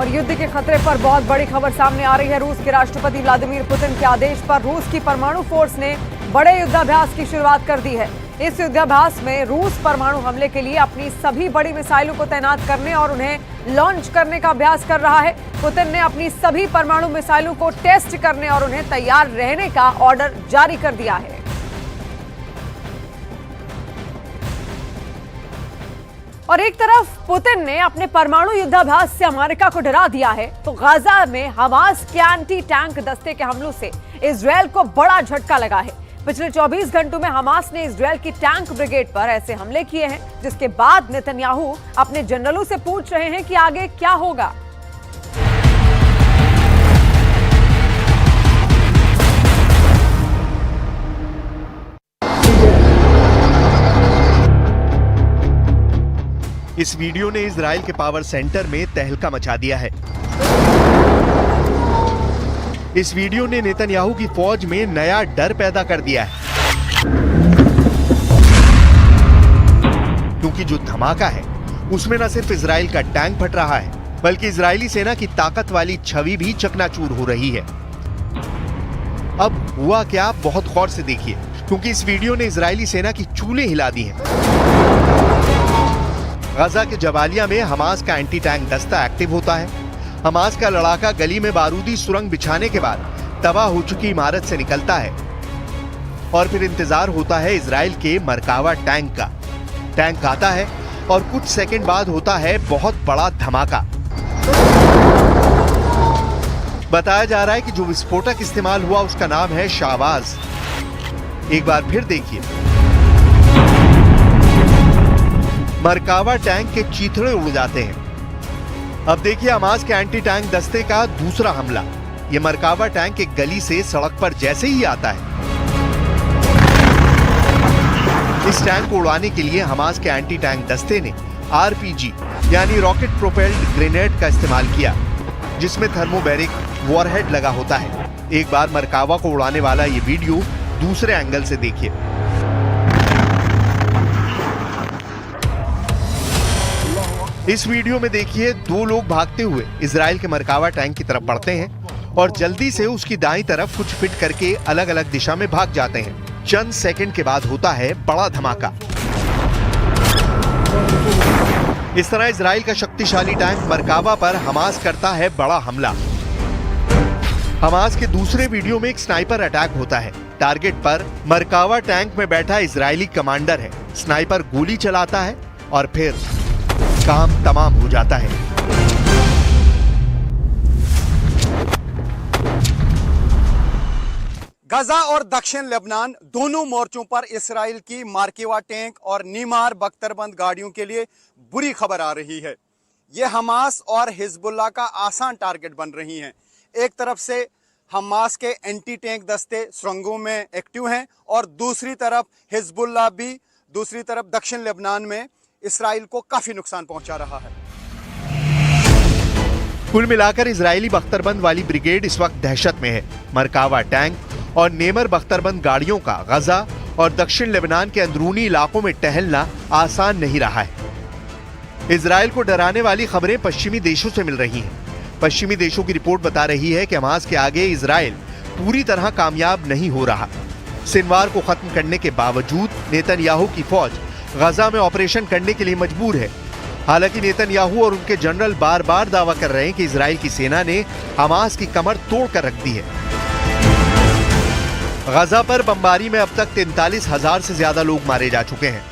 और युद्ध के खतरे पर बहुत बड़ी खबर सामने आ रही है। रूस के राष्ट्रपति व्लादिमीर पुतिन के आदेश पर रूस की परमाणु फोर्स ने बड़े युद्धाभ्यास की शुरुआत कर दी है। इस युद्धाभ्यास में रूस परमाणु हमले के लिए अपनी सभी बड़ी मिसाइलों को तैनात करने और उन्हें लॉन्च करने का अभ्यास कर रहा है। पुतिन ने अपनी सभी परमाणु मिसाइलों को टेस्ट करने और उन्हें तैयार रहने का ऑर्डर जारी कर दिया है। और एक तरफ पुतिन ने अपने परमाणु युद्धाभ्यास से अमेरिका को डरा दिया है, तो गाजा में हमास के एंटी टैंक दस्ते के हमलों से इजरायल को बड़ा झटका लगा है। पिछले 24 घंटों में हमास ने इजरायल की टैंक ब्रिगेड पर ऐसे हमले किए हैं, जिसके बाद नेतन्याहू अपने जनरलों से पूछ रहे हैं कि आगे क्या होगा। इस वीडियो ने इजराइल के पावर सेंटर में तहलका मचा दिया है। इस वीडियो ने नेतन्याहू की फौज में नया डर पैदा कर दिया है, क्योंकि जो धमाका है उसमें न सिर्फ इजराइल का टैंक फट रहा है, बल्कि इजरायली सेना की ताकत वाली छवि भी चकनाचूर हो रही है। अब हुआ क्या, बहुत गौर से देखिए, क्योंकि इस वीडियो ने इजरायली सेना की चूलें हिला दी हैं। गाजा के जबालिया में हमास का एंटी टैंक दस्ता एक्टिव होता है। हमास का लड़ाका गली में बारूदी सुरंग बिछाने के बाद तबाह हो चुकी इमारत से निकलता है और फिर इंतजार होता है इजराइल के मरकावा टैंक का। टैंक आता है और कुछ सेकंड बाद होता है बहुत बड़ा धमाका। बताया जा रहा है कि जो विस्फोटक इस्तेमाल हुआ उसका नाम है शाहबाज। एक बार फिर देखिए, मरकावा टैंक के चीथड़े उड़ जाते हैं। अब देखिए हमास के एंटी टैंक दस्ते का दूसरा हमला। यह मरकावा टैंक एक गली से सड़क पर जैसे ही आता है, इस टैंक को उड़ाने के लिए हमास के एंटी टैंक दस्ते ने आरपीजी यानी रॉकेट प्रोपेल्ड ग्रेनेड का इस्तेमाल किया, जिसमें थर्मोबैरिक वॉरहेड लगा होता है। एक बार मरकावा को उड़ाने वाला ये वीडियो दूसरे एंगल से देखिए। इस वीडियो में देखिए दो लोग भागते हुए इजराइल के मरकावा टैंक की तरफ बढ़ते हैं और जल्दी से उसकी दाईं तरफ कुछ फिट करके अलग अलग दिशा में भाग जाते हैं। चंद सेकंड के बाद होता है बड़ा धमाका। इस तरह इजराइल का शक्तिशाली टैंक मरकावा पर हमास करता है बड़ा हमला। हमास के दूसरे वीडियो में एक स्नाइपर अटैक होता है। टारगेट पर मरकावा टैंक में बैठा इजरायली कमांडर है। स्नाइपर गोली चलाता है और फिर काम तमाम हो जाता है। गाजा और दक्षिण लेबनान दोनों मोर्चों पर इसराइल की मार्केवा टैंक और नीमार बख्तरबंद गाड़ियों के लिए बुरी खबर आ रही है। ये हमास और हिजबुल्लाह का आसान टारगेट बन रही हैं। एक तरफ से हमास के एंटी टैंक दस्ते सुरंगों में एक्टिव हैं और दूसरी तरफ हिजबुल्लाह भी दूसरी तरफ दक्षिण लेबनान में इसराइल को काफी नुकसान पहुंचा रहा है। कुल मिलाकर इजरायली बख्तरबंद वाली ब्रिगेड इस वक्त दहशत में है। मरकावा टैंक और नेमर बख्तरबंद गाड़ियों का गाजा और दक्षिण लेबनान के अंदरूनी इलाकों में टहलना आसान नहीं रहा है। इजराइल को डराने वाली खबरें पश्चिमी देशों से मिल रही हैं। पश्चिमी देशों की रिपोर्ट बता रही है कि हमास के आगे इजराइल पूरी तरह कामयाब नहीं हो रहा। सिनवार को खत्म करने के बावजूद नेतन्याहू की फौज गाजा में ऑपरेशन करने के लिए मजबूर है। हालांकि नेतन्याहू और उनके जनरल बार बार दावा कर रहे हैं कि इजराइल की सेना ने हमास की कमर तोड़ कर रख दी है। गाजा पर बमबारी में अब तक 43,000 से ज्यादा लोग मारे जा चुके हैं।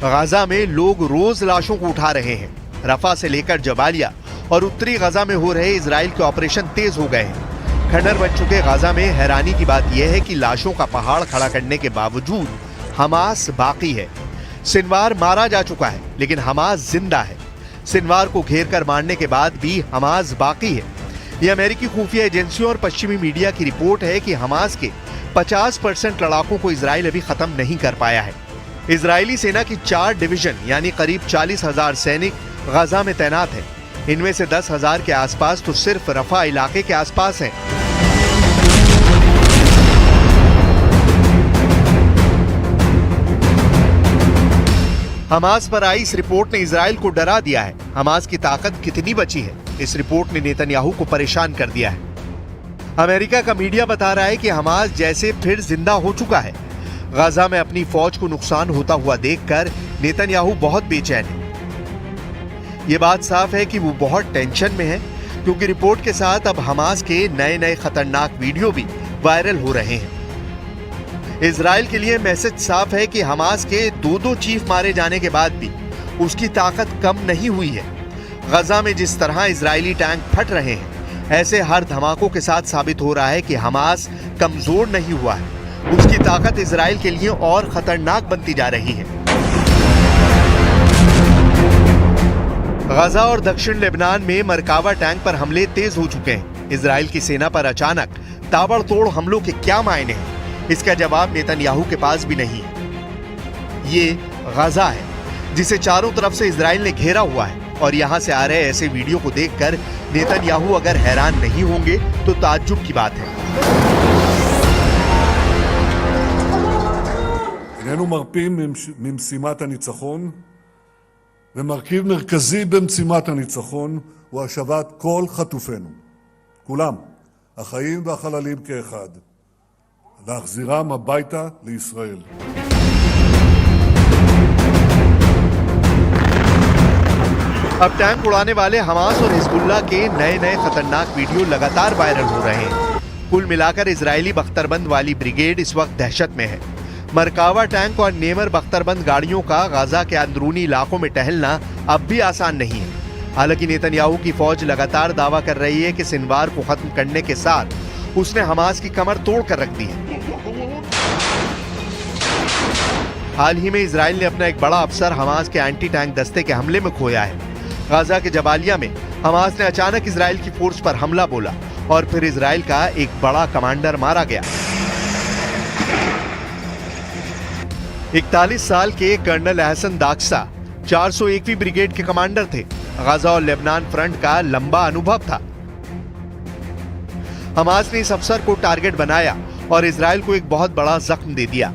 गाजा में लोग रोज लाशों को उठा रहे हैं। रफा से लेकर जबालिया और उत्तरी गाजा में हो रहे इजराइल के ऑपरेशन तेज हो गए हैं। खंडर बन चुके गाजा में हैरानी की बात यह है कि लाशों का पहाड़ खड़ा करने के बावजूद हमास बाकी है। सिनवार मारा जा चुका है, लेकिन हमास जिंदा है। सिनवार को घेर कर मारने के बाद भी हमास बाकी है। यह अमेरिकी खुफिया एजेंसियों और पश्चिमी मीडिया की रिपोर्ट है कि हमास के 50% लड़ाकों को इजराइल अभी खत्म नहीं कर पाया है। इजरायली सेना की 4 डिवीजन यानी करीब 40,000 सैनिक गाजा में तैनात हैं। इनमें से 10,000 के आसपास तो सिर्फ रफा इलाके के आसपास हैं। हमास पर आई इस रिपोर्ट ने इजराइल को डरा दिया है। हमास की ताकत कितनी बची है, इस रिपोर्ट ने नेतन्याहू को परेशान कर दिया है। अमेरिका का मीडिया बता रहा है कि हमास जैसे फिर जिंदा हो चुका है। गाजा में अपनी फौज को नुकसान होता हुआ देखकर नेतन्याहू बहुत बेचैन है। ये बात साफ है कि वो बहुत टेंशन में है, क्योंकि रिपोर्ट के साथ अब हमास के नए नए खतरनाक वीडियो भी वायरल हो रहे हैं। इजराइल के लिए मैसेज साफ है कि हमास के दो चीफ मारे जाने के बाद भी उसकी ताकत कम नहीं हुई है। गजा में जिस तरह इजरायली टैंक फट रहे हैं, ऐसे हर धमाकों के साथ साबित हो रहा है कि हमास कमजोर नहीं हुआ है। उसकी ताकत इजराइल के लिए और खतरनाक बनती जा रही है। गजा और दक्षिण लेबनान में मरकावा टैंक पर हमले तेज हो चुके हैं। इजराइल की सेना पर अचानक ताबड़तोड़ हमलों के क्या मायने हैं, इसका जवाब नेतन्याहू के पास भी नहीं है। ये गजा है जिसे चारों तरफ से इजराइल ने घेरा हुआ है, और यहां से आ रहे ऐसे वीडियो को देखकर नेतन्याहू अगर हैरान नहीं होंगे तो ताज्जुब की बात है। איננו מרפים ממשימת הניצחון, ומרכיב מרכזי במשימת הניצחון הוא השבת כל חטופינו, כולם, החיים והחללים כאחד, להחזירם הביתה לישראל. अब टैंक उड़ाने वाले हमास और हिजबुल्लाह के नए नए खतरनाक वीडियो लगातार वायरल हो रहे हैं। कुल मिलाकर इजरायली बख्तरबंद वाली ब्रिगेड इस वक्त दहशत में है। मरकावा टैंक और नेमर बख्तरबंद गाड़ियों का गाजा के अंदरूनी इलाकों में टहलना अब भी आसान नहीं है। हालांकि नेतन्याहू की फौज लगातार दावा कर रही है कि सिनवार को खत्म करने के साथ उसने हमास की कमर तोड़ कर रख दी है। हाल ही में इजराइल ने अपना एक बड़ा अफसर हमास के एंटी टैंक दस्ते के हमले में खोया है। गाजा के जबालिया में हमास ने अचानक इजराइल की फोर्स पर हमला बोला और फिर इजराइल का एक बड़ा कमांडर मारा गया। 41 साल के कर्नल एहसन दाक्सा 401वीं ब्रिगेड के कमांडर थे। गाजा और लेबनान फ्रंट का लंबा अनुभव था। हमास ने इस अफसर को टारगेट बनाया और इजराइल को एक बहुत बड़ा जख्म दे दिया।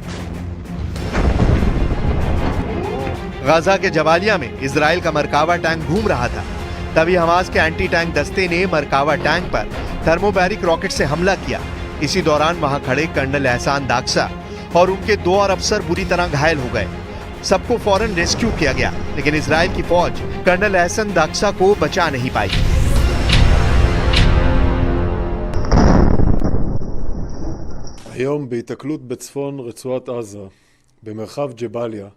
गाजा के जबालिया में इजराइल का मरकावा टैंक घूम रहा था, तभी हमास के एंटी टैंक दस्ते ने मरकावा टैंक पर थर्मोबैरिक रॉकेट से हमला किया। इसी दौरान वहां खड़े कर्नल एहसान दाक्सा और उनके 2 और अफसर बुरी तरह घायल हो गए। सबको फौरन रेस्क्यू किया गया, लेकिन इजराइल की फौज कर्नल एहसन दाक्सा को बचा नहीं पाई। היום בהיתקלות בצפון רצועת עזה, במרחב ג'באליה,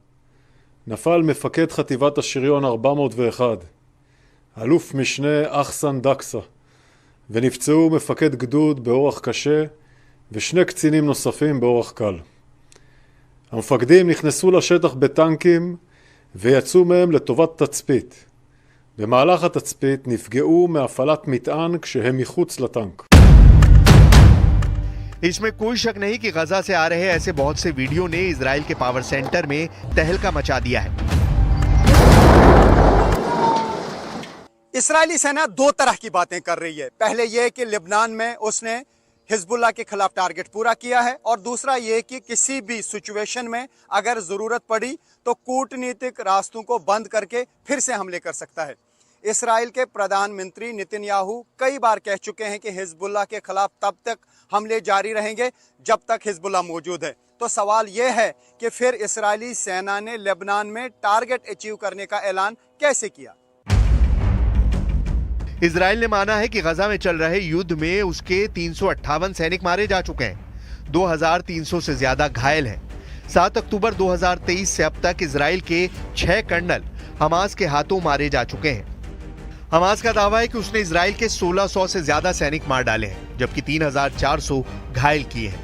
נפל מפקד חטיבת השריון 401, אלוף משנה אחסן דקסה, ונפצעו מפקד גדוד באורח קשה ושני קצינים נוספים באורח קל. המפקדים נכנסו לשטח בטנקים ויצאו מהם לטובת תצפית. במהלך התצפית נפגעו מהפעלת מטען כשהם מחוץ לטנק. इसमें कोई शक नहीं कि गजा से आ रहे ऐसे बहुत से वीडियो ने इजराइल के पावर सेंटर में तहलका मचा दिया है। इस्राएली सेना 2 तरह की बातें कर रही है। पहले यह कि लेबनान में उसने हिजबुल्लाह के खिलाफ टारगेट पूरा किया है, और दूसरा ये कि किसी भी सिचुएशन में अगर जरूरत पड़ी तो कूटनीतिक रास्तों को बंद करके फिर से हमले कर सकता है। इस्राएल के प्रधानमंत्री नेतन्याहू कई बार कह चुके हैं कि हिजबुल्लाह के खिलाफ तब तक हमले जारी रहेंगे जब तक हिजबुल्लाह मौजूद है। तो सवाल यह है कि फिर इस्राएली सेना ने लेबनान में टारगेट अचीव करने का ऐलान कैसे किया? इजराइल ने माना है कि गजा में चल रहे युद्ध में उसके 358 सैनिक मारे जा चुके हैं। 2300 से ज्यादा घायल हैं। 7 अक्टूबर 2023 से अब तक इजराइल के 6 कर्नल हमास के हाथों मारे जा चुके हैं। हमास का दावा है कि उसने इजराइल के 1600 से ज्यादा सैनिक मार डाले हैं, जबकि 3400 घायल किए हैं।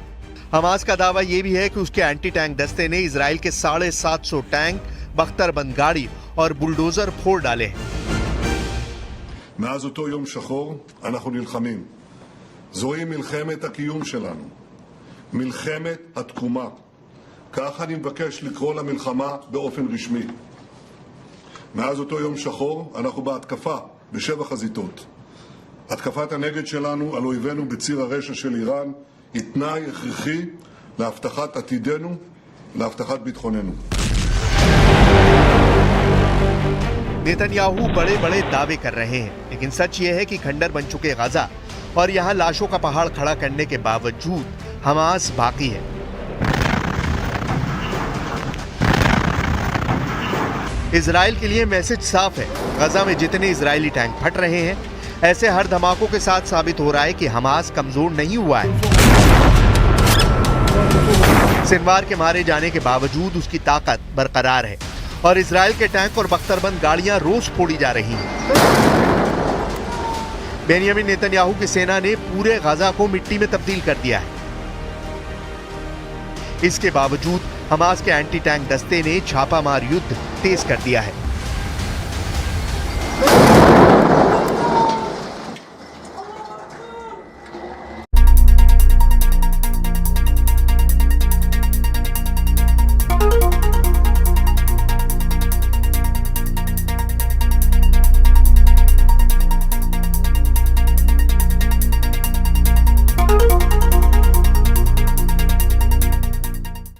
हमास का दावा यह भी है कि उसके एंटी टैंक दस्ते ने इजराइल के 750 टैंक, बख्तरबंद गाड़ी और बुलडोजर फोड़ डाले हैं। מאז אותו יום שחור אנחנו נלחמים. זוהי מלחמת הקיום שלנו. מלחמת התקומה. כך אני מבקש לקרוא למלחמה באופן רשמי. מאז אותו יום שחור אנחנו בהתקפה ב7 חזיתות. התקפת הנגד שלנו על אויבינו בציר הרשע של איראן היא תנאי הכרחי להבטחת עתידנו, להבטחת ביטחוננו. नेतन्याहू बड़े बड़े दावे कर रहे हैं, लेकिन सच ये है कि खंडर बन चुके गाजा और यहाँ लाशों का पहाड़ खड़ा करने के बावजूद हमास बाकी है। इजराइल के लिए मैसेज साफ है, गाजा में जितने इजरायली टैंक फट रहे हैं, ऐसे हर धमाकों के साथ साबित हो रहा है कि हमास कमजोर नहीं हुआ है। सिनवार के मारे जाने के बावजूद उसकी ताकत बरकरार है और इजराइल के टैंक और बख्तरबंद गाड़ियां रोज फोड़ी जा रही हैं। बेनियामिन नेतन्याहू की सेना ने पूरे गाजा को मिट्टी में तब्दील कर दिया है। इसके बावजूद हमास के एंटी टैंक दस्ते ने छापामार युद्ध तेज कर दिया है।